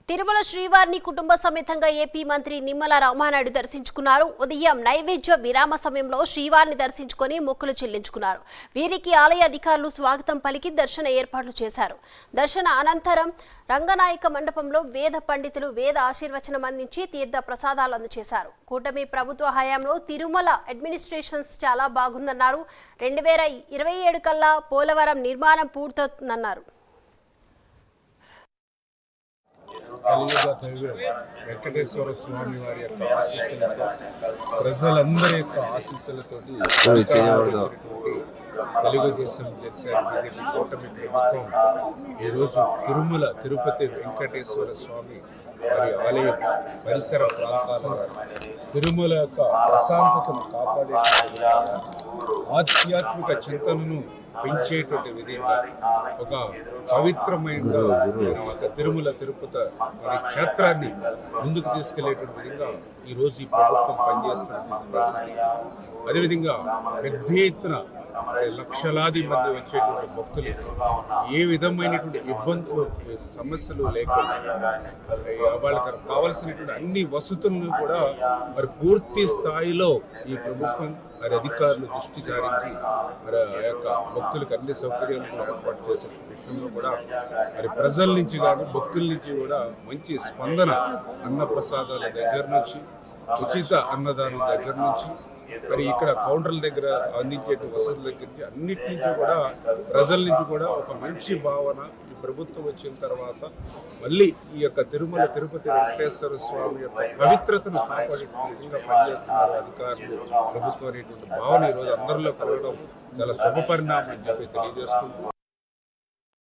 తిరుమల శ్రీవారిని కుటుంబ సమేతంగా ఏపీ మంత్రి నిమ్మల రామానాయుడు దర్శించుకున్నారు. ఉదయం నైవేద్య విరామ సమయంలో శ్రీవారిని దర్శించుకొని మొక్కులు చెల్లించుకున్నారు. వీరికి ఆలయ అధికారులు స్వాగతం పలికి దర్శన ఏర్పాట్లు చేశారు. దర్శన అనంతరం రంగనాయక మండపంలో వేద పండితులు వేద ఆశీర్వచనం అందించి తీర్థ ప్రసాదాలు అందజేశారు. కూటమి ప్రభుత్వ హయాంలో తిరుమల అడ్మినిస్ట్రేషన్స్ చాలా బాగుందన్నారు. 2027 కల్లా పోలవరం నిర్మాణం పూర్తవుతుందన్నారు. వెంకటేశ్వర స్వామి వారి యొక్క ఆశీస్సులతో ప్రజలందరి యొక్క ఆశీస్సులతోటి తెలుగుదేశం జనసేన బీజేపీ కూటమి ప్రభుత్వం ఈరోజు తిరుపతి వెంకటేశ్వర స్వామి వారి ఆలయం పరిసర ప్రాంతాల తిరుమల యొక్క ప్రశాంతతను కాపాడే ఆధ్యాత్మిక చింతనను పెంచేటువంటి విధంగా ఒక పవిత్రమైన తిరుమల తిరుపతి అనే క్షేత్రాన్ని ముందుకు తీసుకెళ్లేటువంటి విధంగా ఈరోజు ఈ ప్రభుత్వం పనిచేస్తున్న పరిస్థితి. అదేవిధంగా పెద్ద ఎత్తున లక్షలాది మంది వచ్చేటువంటి భక్తులకి ఏ విధమైనటువంటి ఇబ్బందులు సమస్యలు లేకుండా వాళ్ళకి కావలసినటువంటి అన్ని వసతులను కూడా మరి పూర్తి స్థాయిలో ఈ ప్రభుత్వం మరి అధికారులు దృష్టి సారించి మరి ఆ యొక్క భక్తులకు అన్ని సౌకర్యాలను ఏర్పాటు చేసే విషయంలో కూడా మరి ప్రజల నుంచి కానీ భక్తుల నుంచి కూడా మంచి స్పందన, అన్నప్రసాదాల దగ్గర నుంచి ఉచిత అన్నదానం దగ్గర నుంచి మరి ఇక్కడ కౌంటర్ల దగ్గర అందించే వసతుల దగ్గర నుంచి అన్నిటి నుంచి కూడా ప్రజల నుంచి కూడా ఒక మంచి భావన ఈ ప్రభుత్వం వచ్చిన తర్వాత మళ్ళీ ఈ యొక్క తిరుపతి వెంకటేశ్వర స్వామి యొక్క పవిత్రతను కాపాడే విధంగా పనిచేస్తున్నారు అధికారులు, ప్రభుత్వం అనేటువంటి భావన ఈరోజు అందరిలో కలగడం చాలా శుభ పరిణామం అని చెప్పి తెలియజేసుకుంటూ